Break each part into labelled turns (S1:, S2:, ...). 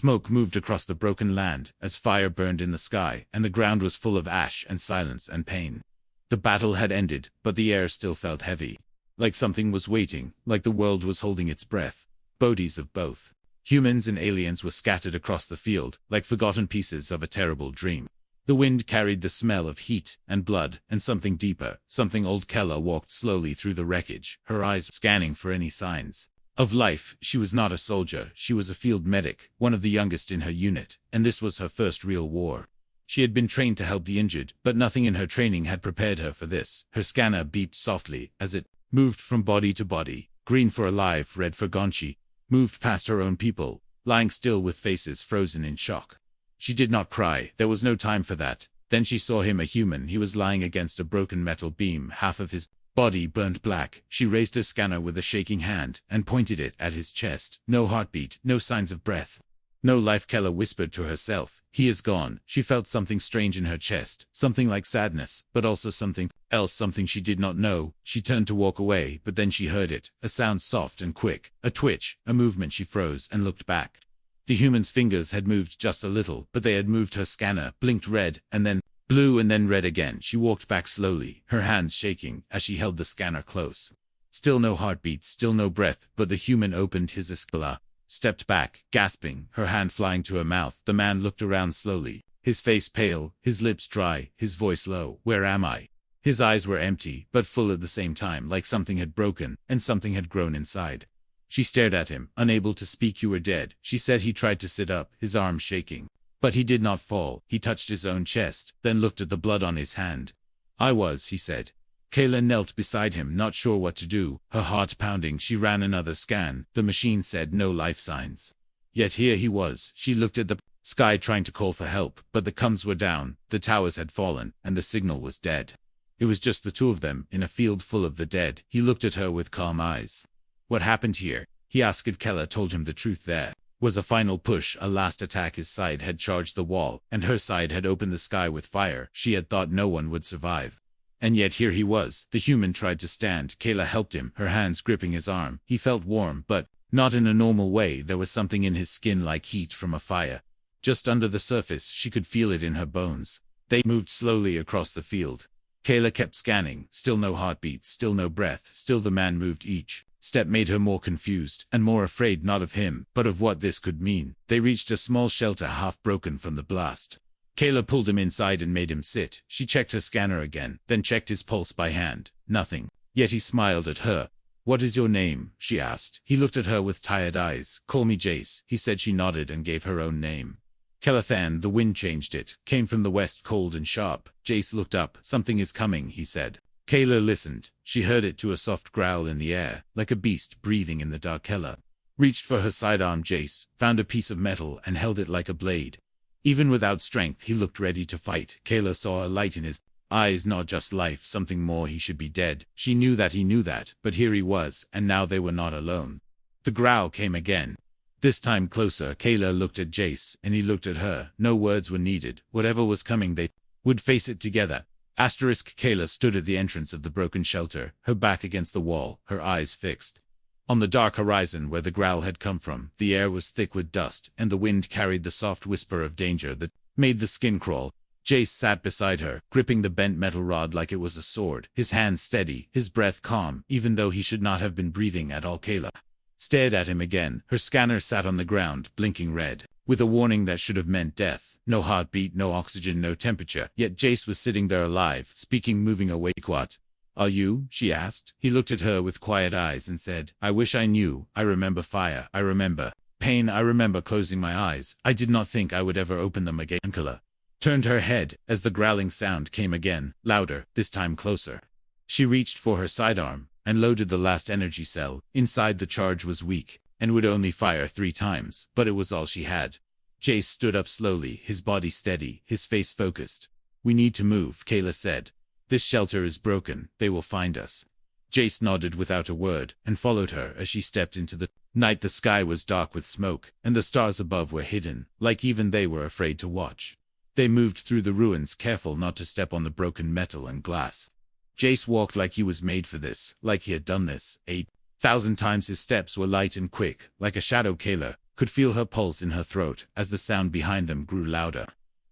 S1: Smoke moved across the broken land as fire burned in the sky, and the ground was full of ash and silence and pain. The battle had ended, but the air still felt heavy. Like something was waiting, like the world was holding its breath. Bodies of both humans and aliens were scattered across the field, like forgotten pieces of a terrible dream. The wind carried the smell of heat and blood and something deeper, something old. Kella walked slowly through the wreckage, her eyes scanning for any signs of life. She was not a soldier, she was a field medic, one of the youngest in her unit, and this was her first real war. She had been trained to help the injured, but nothing in her training had prepared her for this. Her scanner beeped softly as it moved from body to body. Green for alive, red for gone. She moved past her own people, lying still with faces frozen in shock. She did not cry, there was no time for that. Then she saw him, a human. He was lying against a broken metal beam, half of his body burned black. She raised her scanner with a shaking hand and pointed it at his chest. No heartbeat, no signs of breath. No life. Kella whispered to herself, "He is gone." She felt something strange in her chest, something like sadness, but also something else, something she did not know. She turned to walk away, but then she heard it, a sound soft and quick, a twitch, a movement. She froze and looked back. The human's fingers had moved just a little, but they had moved her scanner, blinked red, and then blue, and then red again. She walked back slowly, her hands shaking as she held the scanner close. Still no heartbeat, still no breath, but the human opened his escala, stepped back, gasping, her hand flying to her mouth. The man looked around slowly, his face pale, his lips dry, his voice low. "Where am I?" His eyes were empty, but full at the same time, like something had broken, and something had grown inside. She stared at him, unable to speak. "You were dead," she said. He tried to sit up, his arms shaking. But he did not fall. He touched his own chest, then looked at the blood on his hand. "I was," he said. Kayla knelt beside him, not sure what to do, her heart pounding. She ran another scan. The machine said no life signs. Yet here he was. She looked at the sky, trying to call for help, but the comms were down, the towers had fallen, and the signal was dead. It was just the two of them, in a field full of the dead. He looked at her with calm eyes. "What happened here?" he asked. Kella told him the truth. There was a final push, a last attack. His side had charged the wall, and her side had opened the sky with fire. She had thought no one would survive. And yet here he was. The human tried to stand. Kayla helped him, her hands gripping his arm. He felt warm, but not in a normal way. There was something in his skin like heat from a fire. Just under the surface, she could feel it in her bones. They moved slowly across the field. Kayla kept scanning. Still no heartbeat, still no breath. Still the man moved. Each step made her more confused, and more afraid, not of him, but of what this could mean. They reached a small shelter, half broken from the blast. Kayla pulled him inside and made him sit. She checked her scanner again, then checked his pulse by hand. Nothing. Yet he smiled at her. "What is your name?" she asked. He looked at her with tired eyes. "Call me Jace," he said. She nodded and gave her own name. Kelathan. The wind changed. It came from the west, cold and sharp. Jace looked up. "Something is coming," he said. Kayla listened. She heard it, to a soft growl in the air, like a beast breathing in the dark. Kayla reached for her sidearm. Jace found a piece of metal and held it like a blade. Even without strength, he looked ready to fight. Kayla saw a light in his eyes, not just life, something more. He should be dead. She knew that, he knew that, but here he was, and now they were not alone. The growl came again. This time closer. Kayla looked at Jace, and he looked at her. No words were needed. Whatever was coming, they would face it together. Kayla stood at the entrance of the broken shelter, her back against the wall, her eyes fixed on the dark horizon where the growl had come from. The air was thick with dust, and the wind carried the soft whisper of danger that made the skin crawl. Jace sat beside her, gripping the bent metal rod like it was a sword, his hands steady, his breath calm, even though he should not have been breathing at all. Kayla stared at him again. Her scanner sat on the ground, blinking red, with a warning that should have meant death. No heartbeat, no oxygen, no temperature. Yet Jace was sitting there alive, speaking, moving away. "What are you?" she asked. He looked at her with quiet eyes and said, "I wish I knew. I remember fire. I remember pain. I remember closing my eyes. I did not think I would ever open them again." Kayla turned her head as the growling sound came again, louder, this time closer. She reached for her sidearm and loaded the last energy cell. Inside, the charge was weak and would only fire 3 times, but it was all she had. Jace stood up slowly, his body steady, his face focused. "We need to move," Kayla said. "This shelter is broken. They will find us." Jace nodded without a word, and followed her as she stepped into the night. The sky was dark with smoke, and the stars above were hidden, like even they were afraid to watch. They moved through the ruins, careful not to step on the broken metal and glass. Jace walked like he was made for this, like he had done this 8,000 times. His steps were light and quick, like a shadow. Kayla could feel her pulse in her throat as the sound behind them grew louder.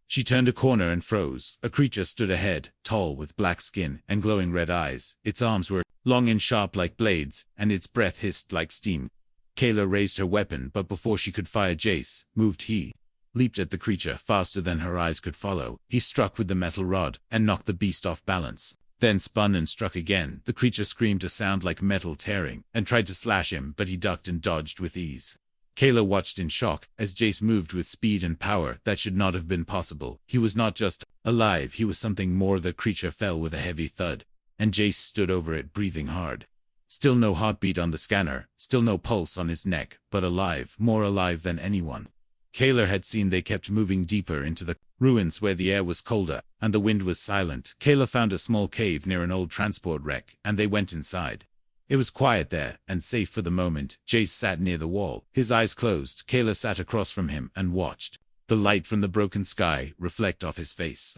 S1: She turned a corner and froze. A creature stood ahead, tall with black skin and glowing red eyes. Its arms were long and sharp like blades, and its breath hissed like steam. Kayla raised her weapon, but before she could fire, Jace he leaped at the creature faster than her eyes could follow. He struck with the metal rod and knocked the beast off balance, then spun and struck again. The creature screamed a sound like metal tearing and tried to slash him, but he ducked and dodged with ease. Kayla watched in shock as Jace moved with speed and power that should not have been possible. He was not just alive, he was something more. The creature fell with a heavy thud, and Jace stood over it, breathing hard. Still no heartbeat on the scanner, still no pulse on his neck, but alive, more alive than anyone. Kayla had seen they kept moving deeper into the ruins where the air was colder and the wind was silent. Kayla found a small cave near an old transport wreck, and they went inside. It was quiet there, and safe for the moment. Jace sat near the wall, his eyes closed. Kayla sat across from him and watched the light from the broken sky reflect off his face.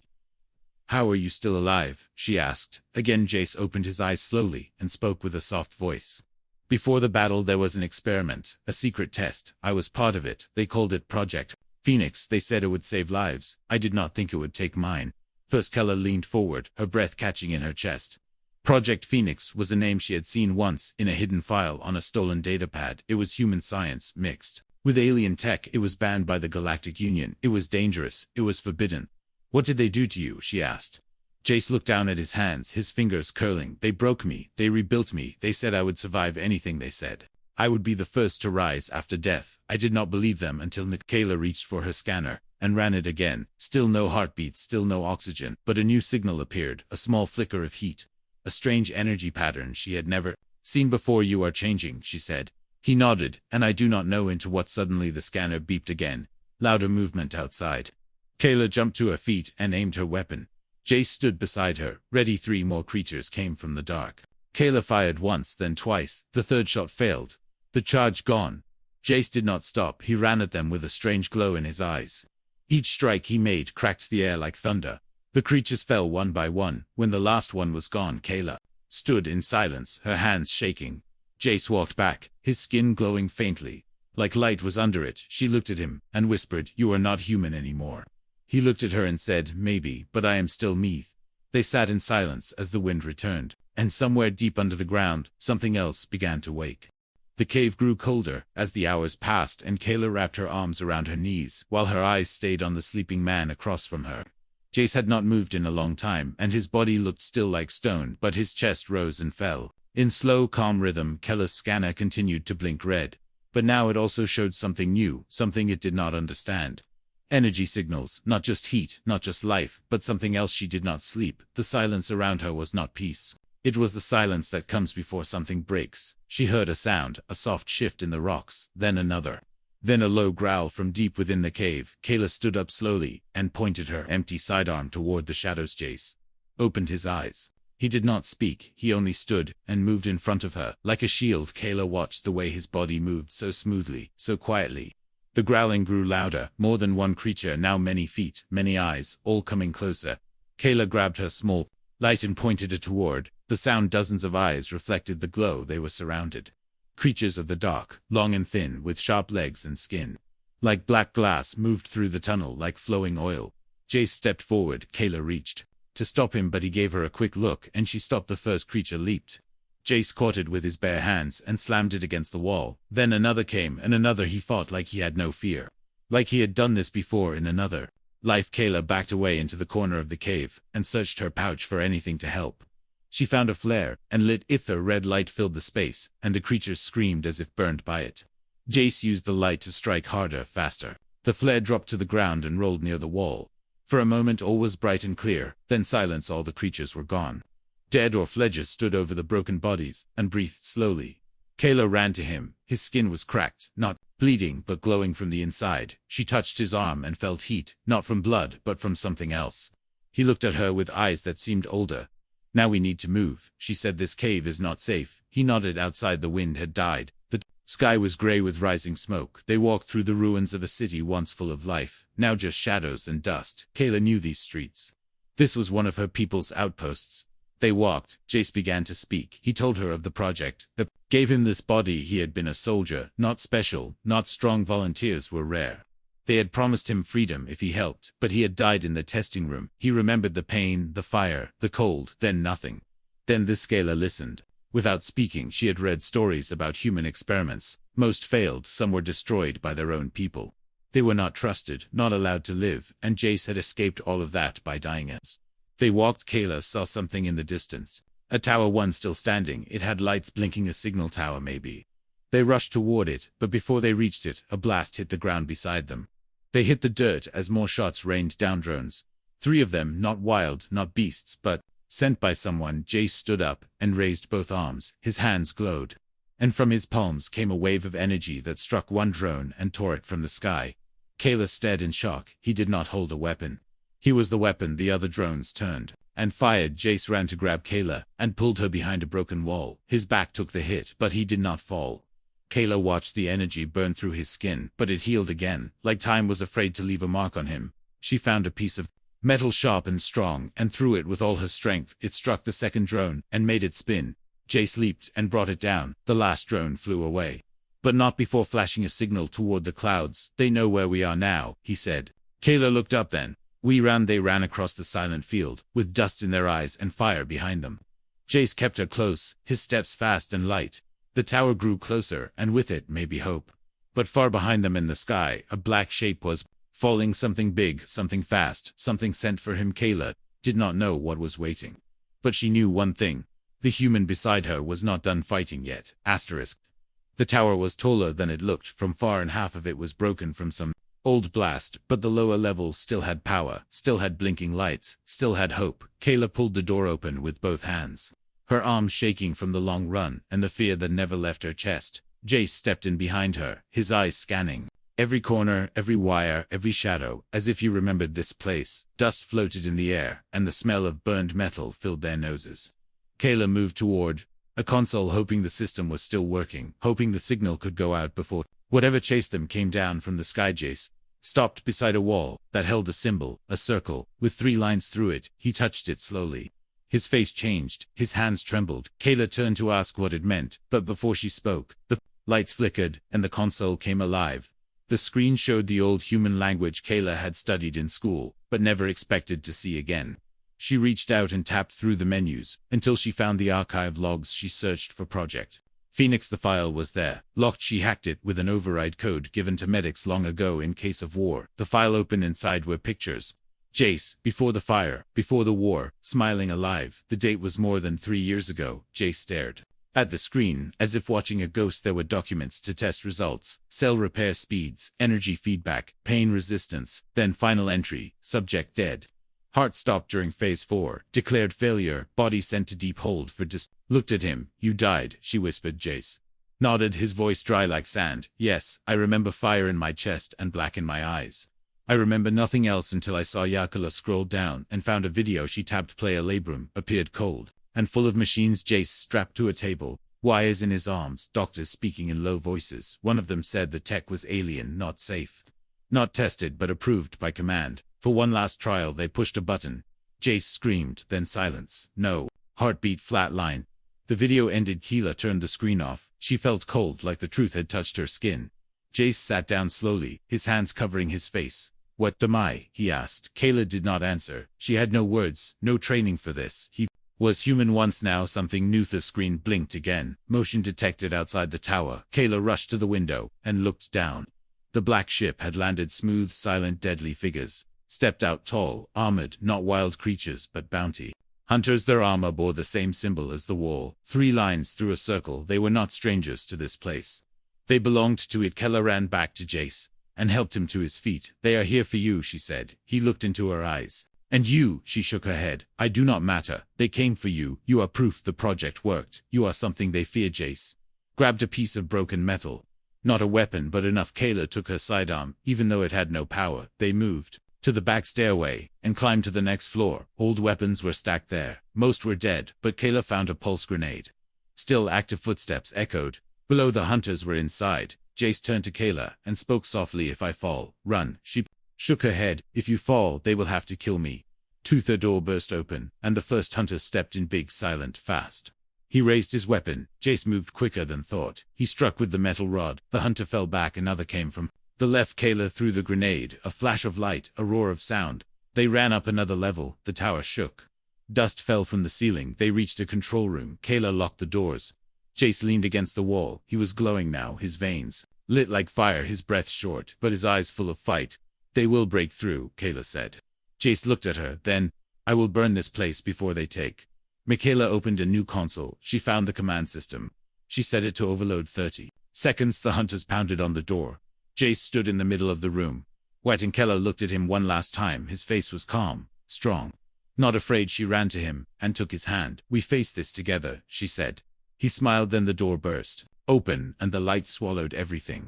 S1: "How are you still alive?" she asked. Again Jace opened his eyes slowly and spoke with a soft voice. "Before the battle there was an experiment, a secret test. I was part of it. They called it Project Phoenix. They said it would save lives. I did not think it would take mine." First Kayla leaned forward, her breath catching in her chest. Project Phoenix was a name she had seen once in a hidden file on a stolen datapad. It was human science mixed with alien tech. It was banned by the Galactic Union. It was dangerous. It was forbidden. "What did they do to you?" she asked. Jace looked down at his hands, his fingers curling. "They broke me. They rebuilt me. They said I would survive anything they said. I would be the first to rise after death. I did not believe them until Kayla reached for her scanner and ran it again. Still no heartbeat, still no oxygen, but a new signal appeared, a small flicker of heat. A strange energy pattern she had never seen before. "You are changing," she said. He nodded, and I do not know into what. Suddenly the scanner beeped again. Louder movement outside. Kayla jumped to her feet and aimed her weapon. Jace stood beside her, ready. 3 more creatures came from the dark. Kayla fired once, then twice. The third shot failed. The charge gone. Jace did not stop. He ran at them with a strange glow in his eyes. Each strike he made cracked the air like thunder. The creatures fell one by one. When the last one was gone, Kayla stood in silence, her hands shaking. Jace walked back, his skin glowing faintly, like light was under it. She looked at him and whispered, "You are not human anymore." He looked at her and said, "Maybe, but I am still me." They sat in silence as the wind returned, and somewhere deep under the ground, something else began to wake. The cave grew colder as the hours passed, and Kayla wrapped her arms around her knees, while her eyes stayed on the sleeping man across from her. Jace had not moved in a long time, and his body looked still like stone, but his chest rose and fell. In slow, calm rhythm, Kayla's scanner continued to blink red. But now it also showed something new, something it did not understand. Energy signals, not just heat, not just life, but something else. She did not sleep. The silence around her was not peace. It was the silence that comes before something breaks. She heard a sound, a soft shift in the rocks, then another. Then a low growl from deep within the cave. Kayla stood up slowly and pointed her empty sidearm toward the shadows. Jace opened his eyes. He did not speak, he only stood and moved in front of her, like a shield. Kayla watched the way his body moved so smoothly, so quietly. The growling grew louder, more than one creature, now many feet, many eyes, all coming closer. Kayla grabbed her small light and pointed it toward the sound. Dozens of eyes reflected the glow. They were surrounded. Creatures of the dark, long and thin, with sharp legs and skin like black glass, moved through the tunnel like flowing oil. Jace stepped forward. Kayla reached to stop him, but he gave her a quick look, and she stopped. The first creature leaped. Jace caught it with his bare hands and slammed it against the wall. Then another came, and another. He fought like he had no fear, like he had done this before in another life. Kayla backed away into the corner of the cave and searched her pouch for anything to help. She found a flare and lit it. A red light filled the space, and the creatures screamed as if burned by it. Jace used the light to strike harder, faster. The flare dropped to the ground and rolled near the wall. For a moment all was bright and clear, then silence. All the creatures were gone. Dead or Fledgers stood over the broken bodies and breathed slowly. Kayla ran to him. His skin was cracked, not bleeding, but glowing from the inside. She touched his arm and felt heat, not from blood, but from something else. He looked at her with eyes that seemed older. "Now we need to move," she said. "This cave is not safe." He nodded. Outside the wind had died. The sky was gray with rising smoke. They walked through the ruins of a city once full of life, now just shadows and dust. Kayla knew these streets. This was one of her people's outposts. They walked. Jace began to speak. He told her of the project, the Gave him this body. He had been a soldier, not special, not strong. Volunteers were rare. They had promised him freedom if he helped, but he had died in the testing room. He remembered the pain, the fire, the cold, then nothing. Then this Kayla listened. Without speaking, she had read stories about human experiments. Most failed, some were destroyed by their own people. They were not trusted, not allowed to live, and Jace had escaped all of that by dying as they walked. Kayla saw something in the distance. A tower, one still standing. It had lights blinking, a signal tower maybe. They rushed toward it, but before they reached it, a blast hit the ground beside them. They hit the dirt as more shots rained down. Drones. 3 of them, not wild, not beasts, but sent by someone. Jace stood up and raised both arms. His hands glowed. And from his palms came a wave of energy that struck one drone and tore it from the sky. Kayla stared in shock. He did not hold a weapon. He was the weapon. The other drones turned and fired. Jace ran to grab Kayla and pulled her behind a broken wall. His back took the hit, but he did not fall. Kayla watched the energy burn through his skin, but it healed again, like time was afraid to leave a mark on him. She found a piece of metal sharp and strong, and threw it with all her strength. It struck the second drone and made it spin. Jace leaped and brought it down. The last drone flew away. But not before flashing a signal toward the clouds. They know where we are now, he said. Kayla looked up then. We ran. They ran across the silent field, with dust in their eyes and fire behind them. Jace kept her close, his steps fast and light. The tower grew closer, and with it maybe hope. But far behind them in the sky, a black shape was falling. Something big, something fast, something sent for him. Kayla did not know what was waiting. But she knew one thing. The human beside her was not done fighting yet. The tower was taller than it looked from far, and half of it was broken from some old blast, but the lower levels still had power, still had blinking lights, still had hope. Kayla pulled the door open with both hands, her arms shaking from the long run and the fear that never left her chest. Jace stepped in behind her, his eyes scanning every corner, every wire, every shadow, as if he remembered this place. Dust floated in the air, and the smell of burned metal filled their noses. Kayla moved toward a console, hoping the system was still working, hoping the signal could go out before whatever chased them came down from the sky. Jace stopped beside a wall that held a symbol, a circle, with 3 lines through it. He touched it slowly. His face changed, his hands trembled. Kayla turned to ask what it meant, but before she spoke, the lights flickered, and the console came alive. The screen showed the old human language Kayla had studied in school, but never expected to see again. She reached out and tapped through the menus, until she found the archive logs. She searched for Project Phoenix. The file was there, locked. She hacked it with an override code given to medics long ago in case of war. The file opened. Inside were pictures. Jace, before the fire, before the war, smiling, alive. The date was more than 3 years ago. Jace stared at the screen, as if watching a ghost. There were documents to test results, cell repair speeds, energy feedback, pain resistance, then final entry, subject dead. Heart stopped during phase 4, declared failure, body sent to deep hold for Looked at him. You died, she whispered. Jace nodded, his voice dry like sand. Yes, I remember fire in my chest and black in my eyes. I remember nothing else until I saw Yakula. Scrolled down and found a video. She tapped play. A labrum appeared, cold and full of machines. Jace strapped to a table, wires in his arms, doctors speaking in low voices. One of them said the tech was alien, not safe. Not tested but approved by command. For one last trial they pushed a button. Jace screamed, then silence. No. Heartbeat flatline. The video ended. Kayla turned the screen off. She felt cold, like the truth had touched her skin. Jace sat down slowly, his hands covering his face. What am I? He asked. Kayla did not answer. She had no words, no training for this. He was human once. Now something new. The screen blinked again. Motion detected outside the tower. Kayla rushed to the window and looked down. The black ship had landed. Smooth, silent, deadly figures stepped out, tall, armored, not wild creatures but bounty hunters. Their armor bore the same symbol as the wall, 3 lines through a circle. They were not strangers to this place. They belonged to it. Kayla ran back to Jace and helped him to his feet. They are here for you, she said. He looked into her eyes. And you? She shook her head. I do not matter. They came for you. You are proof the project worked. You are something they fear. Jace grabbed a piece of broken metal. Not a weapon, but enough. Kayla took her sidearm, even though it had no power. They moved to the back stairway and climbed to the next floor. Old weapons were stacked there. Most were dead, but Kayla found a pulse grenade. Still active. Footsteps echoed. Below, the hunters were inside. Jace turned to Kayla and spoke softly. If I fall, run. She shook her head. If you fall, they will have to kill me. The door burst open, and the first hunter stepped in, big, silent, fast. He raised his weapon. Jace moved quicker than thought. He struck with the metal rod. The hunter fell back. Another came from the left. Kayla threw the grenade. A flash of light, a roar of sound. They ran up another level. The tower shook. Dust fell from the ceiling. They reached a control room. Kayla locked the doors. Jace leaned against the wall. He was glowing now, his veins lit like fire, his breath short, but his eyes full of fight. They will break through, Kayla said. Jace looked at her. Then, I will burn this place before they take. Michaela opened a new console. She found the command system. She set it to overload 30 seconds. The hunters pounded on the door. Jace stood in the middle of the room. White and Kayla looked at him one last time. His face was calm, strong. Not afraid. She ran to him and took his hand. We face this together, she said. He smiled. Then the door burst open and the light swallowed everything.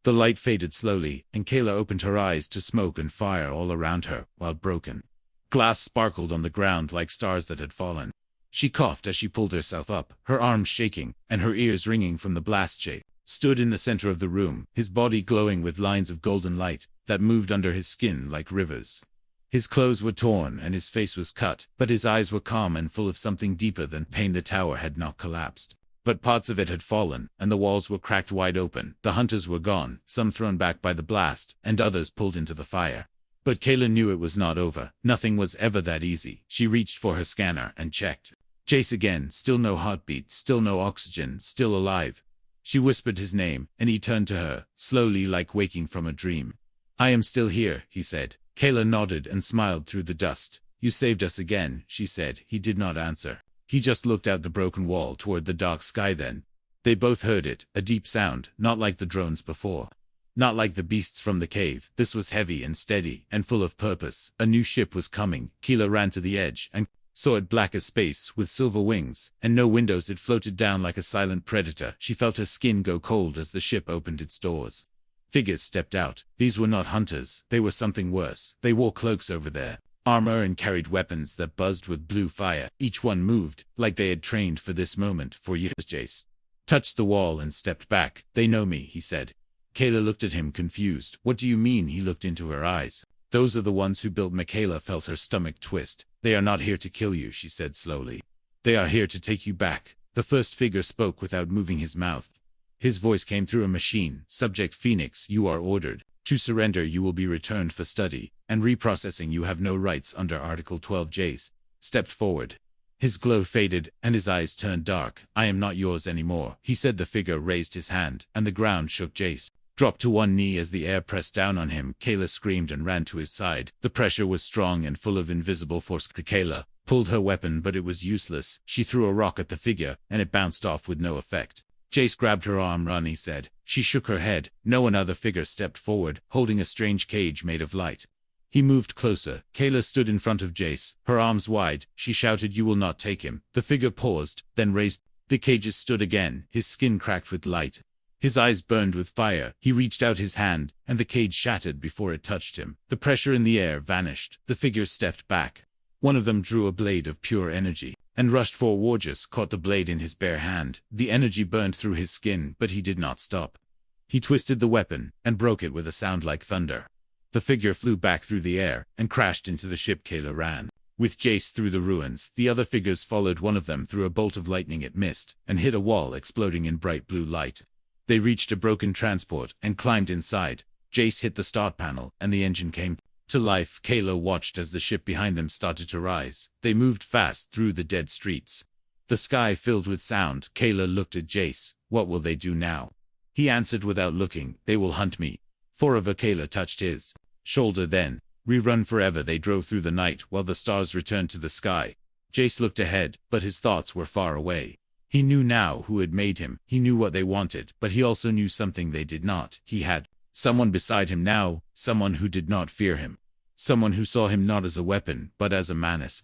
S1: The light faded slowly, and Kayla opened her eyes to smoke and fire all around her, while broken glass sparkled on the ground like stars that had fallen. She coughed as she pulled herself up, her arms shaking, and her ears ringing from the blast. Jay stood in the center of the room, his body glowing with lines of golden light that moved under his skin like rivers. His clothes were torn and his face was cut, but his eyes were calm and full of something deeper than pain. The tower had not collapsed, but parts of it had fallen, and the walls were cracked wide open. The hunters were gone, some thrown back by the blast, and others pulled into the fire. But Kayla knew it was not over. Nothing was ever that easy. She reached for her scanner and checked. Jace again, still no heartbeat, still no oxygen, still alive. She whispered his name, and he turned to her, slowly like waking from a dream. I am still here, he said. Kayla nodded and smiled through the dust. You saved us again, she said. He did not answer. He just looked out the broken wall toward the dark sky. Then they both heard it, a deep sound, not like the drones before. Not like the beasts from the cave. This was heavy and steady, and full of purpose. A new ship was coming. Kayla ran to the edge, and saw it black as space, with silver wings, and no windows. It floated down like a silent predator. She felt her skin go cold as the ship opened its doors. Figures stepped out. These were not hunters. They were something worse. They wore cloaks over their armor and carried weapons that buzzed with blue fire. Each one moved like they had trained for this moment for years. Jace touched the wall and stepped back. They know me, he said. Kayla looked at him confused. What do you mean? He looked into her eyes. Those are the ones who built. Michaela felt her stomach twist. They are not here to kill you, she said slowly. They are here to take you back. The first figure spoke without moving his mouth. His voice came through a machine. Subject Phoenix, you are ordered to surrender. You will be returned for study and reprocessing. You have no rights under Article 12. Jace stepped forward. His glow faded, and his eyes turned dark. I am not yours anymore, he said. The figure raised his hand, and the ground shook. Jace dropped to one knee as the air pressed down on him. Kayla screamed and ran to his side. The pressure was strong and full of invisible force. Kayla pulled her weapon, but it was useless. She threw a rock at the figure, and it bounced off with no effect. Jace grabbed her arm. Run, he said. She shook her head. No. Another figure stepped forward, holding a strange cage made of light. He moved closer. Kayla stood in front of Jace, her arms wide. She shouted, you will not take him. The figure paused, then raised. The cages stood again, his skin cracked with light. His eyes burned with fire. He reached out his hand, and the cage shattered before it touched him. The pressure in the air vanished. The figures stepped back. One of them drew a blade of pure energy and rushed forward. Jace caught the blade in his bare hand. The energy burned through his skin, but he did not stop. He twisted the weapon and broke it with a sound like thunder. The figure flew back through the air and crashed into the ship. Kayla ran with Jace through the ruins. The other figures followed. One of them threw a bolt of lightning. It missed and hit a wall, exploding in bright blue light. They reached a broken transport and climbed inside. Jace hit the start panel, and the engine came to life. Kayla watched as the ship behind them started to rise. They moved fast through the dead streets. The sky filled with sound. Kayla looked at Jace. What will they do now? He answered without looking. They will hunt me. Forever. Kayla touched his shoulder. Then we run forever. They drove through the night while the stars returned to the sky. Jace looked ahead, but his thoughts were far away. He knew now who had made him. He knew what they wanted, but he also knew something they did not. He had someone beside him now, someone who did not fear him. Someone who saw him not as a weapon, but as a menace.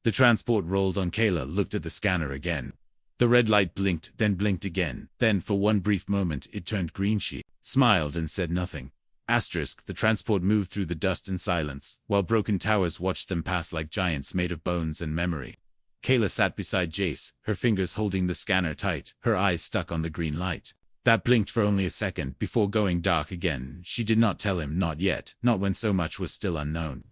S1: The transport rolled on. Kayla looked at the scanner again. The red light blinked, then blinked again. Then for one brief moment it turned green. She smiled and said nothing. The transport moved through the dust in silence, while broken towers watched them pass like giants made of bones and memory. Kayla sat beside Jace, her fingers holding the scanner tight, her eyes stuck on the green light. That blinked for only a second before going dark again. She did not tell him, not yet, not when so much was still unknown.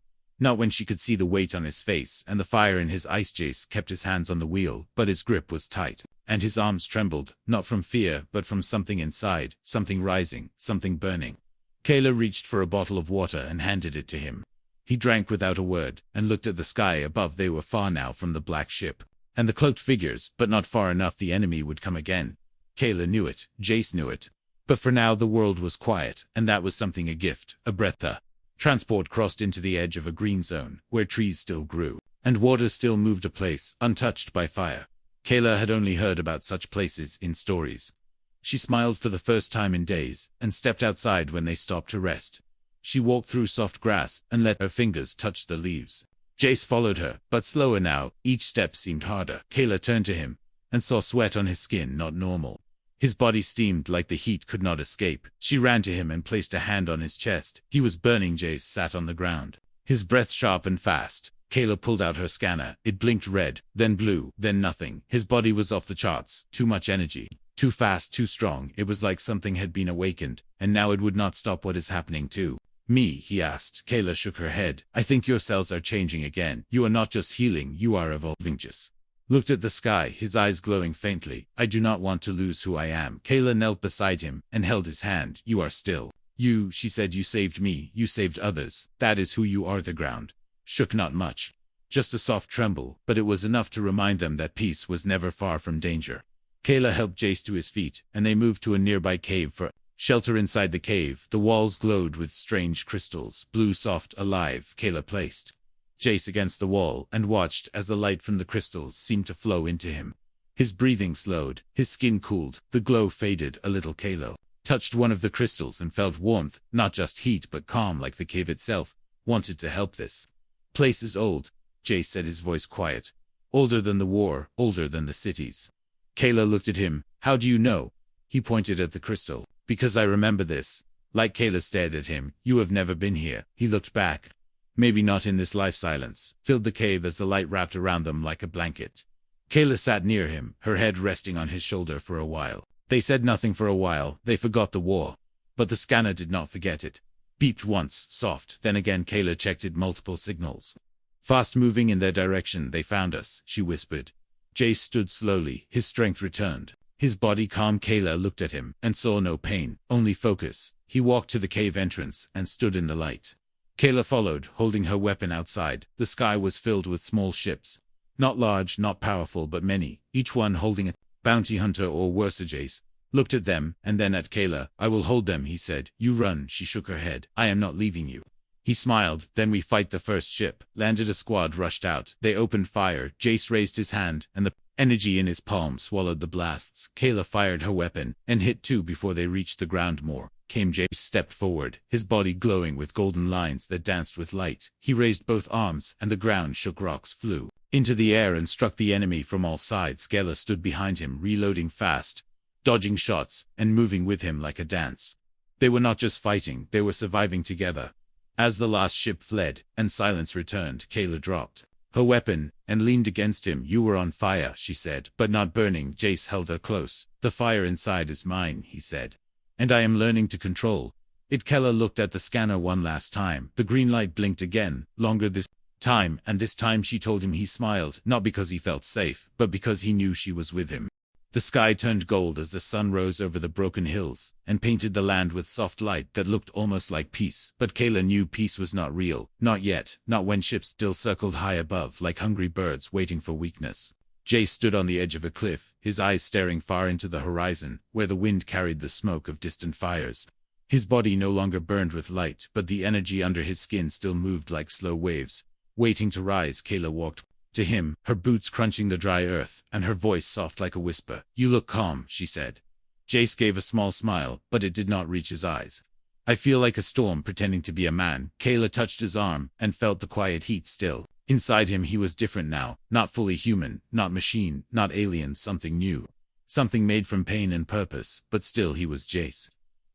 S1: Not when she could see the weight on his face and the fire in his eyes. Jace kept his hands on the wheel, but his grip was tight, and his arms trembled, not from fear, but from something inside, something rising, something burning. Kayla reached for a bottle of water and handed it to him. He drank without a word, and looked at the sky above. They were far now from the black ship and the cloaked figures, but not far enough. The enemy would come again. Kayla knew it, Jace knew it. But for now the world was quiet, and that was something, a gift, a breath. The transport crossed into the edge of a green zone, where trees still grew, and water still moved, a place untouched by fire. Kayla had only heard about such places in stories. She smiled for the first time in days, and stepped outside when they stopped to rest. She walked through soft grass, and let her fingers touch the leaves. Jace followed her, but slower now, each step seemed harder. Kayla turned to him, and saw sweat on his skin, not normal. His body steamed like the heat could not escape. She ran to him and placed a hand on his chest. He was burning. Jace sat on the ground, his breath sharp and fast. Kayla pulled out her scanner. It blinked red, then blue, then nothing. His body was off the charts. Too much energy. Too fast, too strong. It was like something had been awakened, and now it would not stop. What is happening to me? He asked. Kayla shook her head. I think your cells are changing again. You are not just healing, you are evolving. Jace looked at the sky, his eyes glowing faintly. I do not want to lose who I am. Kayla knelt beside him and held his hand. You are still you, she said. You saved me, you saved others. That is who you are. The ground shook not much, just a soft tremble, but it was enough to remind them that peace was never far from danger. Kayla helped Jace to his feet, and they moved to a nearby cave for shelter. Inside the cave, the walls glowed with strange crystals, blue, soft, alive. Kayla placed Jace against the wall and watched as the light from the crystals seemed to flow into him. His breathing slowed, his skin cooled, the glow faded a little. Kayla touched one of the crystals and felt warmth, not just heat but calm, like the cave itself wanted to help. This place is old, Jace said, his voice quiet. Older than the war, older than the cities. Kayla looked at him. How do you know? He pointed at the crystal. Because I remember this. Like Kayla stared at him. You have never been here. He looked back. Maybe not in this life. Silence filled the cave as the light wrapped around them like a blanket. Kayla sat near him, her head resting on his shoulder. For a while they said nothing. For a while they forgot the war. But the scanner did not forget it. Beeped once, soft, then again. Kayla checked it. Multiple signals, fast moving in their direction. They found us, she whispered. Jace stood slowly, his strength returned, his body calm. Kayla looked at him and saw no pain, only focus. He walked to the cave entrance and stood in the light. Kayla followed, holding her weapon. Outside, the sky was filled with small ships. Not large, not powerful, but many, each one holding a bounty hunter or worse. Jace looked at them, and then at Kayla. I will hold them, he said. You run. She shook her head. I am not leaving you. He smiled. Then we fight. The first ship landed. A squad rushed out. They opened fire. Jace raised his hand, and the energy in his palm swallowed the blasts. Kayla fired her weapon, and hit two before they reached the ground. More came. Jace stepped forward, his body glowing with golden lines that danced with light. He raised both arms, and the ground shook. Rocks flew into the air and struck the enemy from all sides. Kayla stood behind him, reloading fast, dodging shots, and moving with him like a dance. They were not just fighting, they were surviving together. As the last ship fled, and silence returned, Kayla dropped her weapon and leaned against him. You were on fire, she said, but not burning. Jace held her close. The fire inside is mine, he said. And I am learning to control it. Kayla looked at the scanner one last time. The green light blinked again, longer this time, and this time she told him. He smiled, not because he felt safe, but because he knew she was with him. The sky turned gold as the sun rose over the broken hills, and painted the land with soft light that looked almost like peace. But Kayla knew peace was not real, not yet, not when ships still circled high above like hungry birds waiting for weakness. Jace stood on the edge of a cliff, his eyes staring far into the horizon, where the wind carried the smoke of distant fires. His body no longer burned with light, but the energy under his skin still moved like slow waves, waiting to rise. Kayla walked to him, her boots crunching the dry earth, and her voice soft like a whisper. You look calm, she said. Jace gave a small smile, but it did not reach his eyes. I feel like a storm pretending to be a man. Kayla touched his arm, and felt the quiet heat still. Inside him he was different now, not fully human, not machine, not alien, something new. Something made from pain and purpose, but still he was Jace.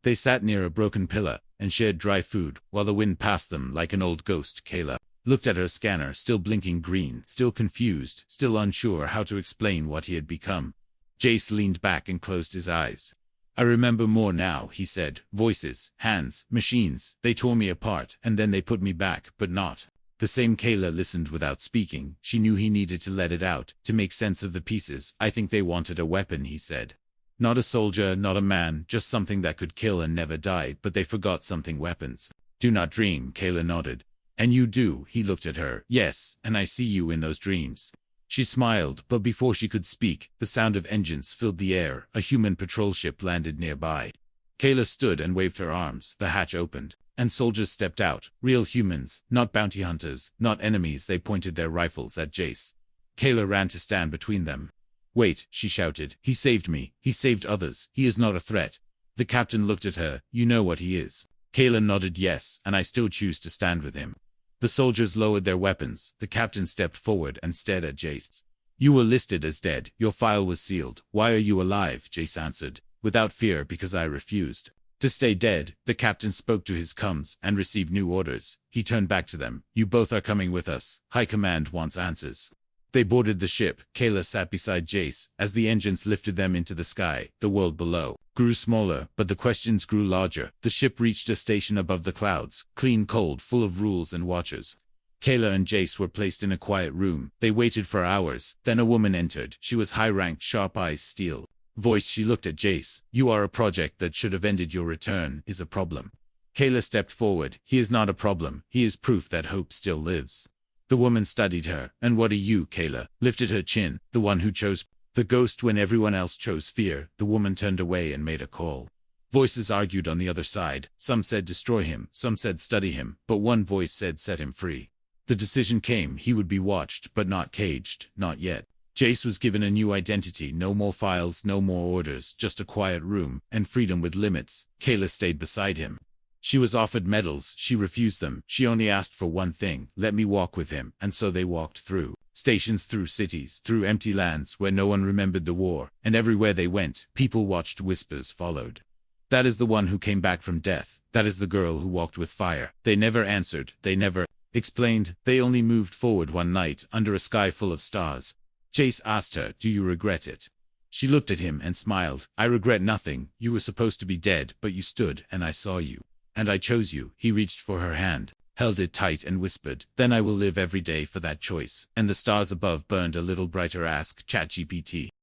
S1: They sat near a broken pillar, and shared dry food, while the wind passed them like an old ghost. Kayla looked at her scanner, still blinking green, still confused, still unsure how to explain what he had become. Jace leaned back and closed his eyes. I remember more now, he said. Voices, hands, machines, they tore me apart, and then they put me back, but not The same Kayla listened without speaking. She knew he needed to let it out, to make sense of the pieces. I think they wanted a weapon, he said. Not a soldier, not a man, just something that could kill and never die, but they forgot something: weapons. Do not dream, Kayla nodded. And you do, he looked at her. Yes, and I see you in those dreams. She smiled, but before she could speak, the sound of engines filled the air. A human patrol ship landed nearby. Kayla stood and waved her arms. The hatch opened, and soldiers stepped out. Real humans, not bounty hunters, not enemies. They pointed their rifles at Jace. Kayla ran to stand between them. Wait, she shouted. He saved me. He saved others. He is not a threat. The captain looked at her. You know what he is. Kayla nodded yes, and I still choose to stand with him. The soldiers lowered their weapons. The captain stepped forward and stared at Jace. You were listed as dead. Your file was sealed. Why are you alive? Jace answered. Without fear, because I refused to stay dead. The captain spoke to his coms and received new orders. He turned back to them. You both are coming with us. High command wants answers. They boarded the ship. Kayla sat beside Jace as the engines lifted them into the sky. The world below grew smaller, but the questions grew larger. The ship reached a station above the clouds, clean, cold, full of rules and watchers. Kayla and Jace were placed in a quiet room. They waited for hours. Then a woman entered. She was high-ranked, sharp eyes, steel voice. She looked at Jace. You are a project that should have ended. Your return is a problem. Kayla stepped forward. He is not a problem. He is proof that hope still lives. The woman studied her. And what are you? Kayla lifted her chin. The one who chose the ghost when everyone else chose fear. The woman turned away and made a call. Voices argued on the other side. Some said destroy him. Some said study him. But one voice said set him free. The decision came. He would be watched, but not caged. Not yet. Jace was given a new identity. No more files, no more orders, just a quiet room, and freedom with limits. Kayla stayed beside him. She was offered medals. She refused them. She only asked for one thing: let me walk with him. And so they walked through stations, through cities, through empty lands where no one remembered the war. And everywhere they went, people watched. Whispers followed. That is the one who came back from death. That is the girl who walked with fire. They never answered. They never explained. They only moved forward one night, under a sky full of stars. Jace asked her, do you regret it? She looked at him and smiled. I regret nothing. You were supposed to be dead, but you stood, and I saw you. And I chose you. He reached for her hand, held it tight and whispered, then I will live every day for that choice. And the stars above burned a little brighter. Ask ChatGPT.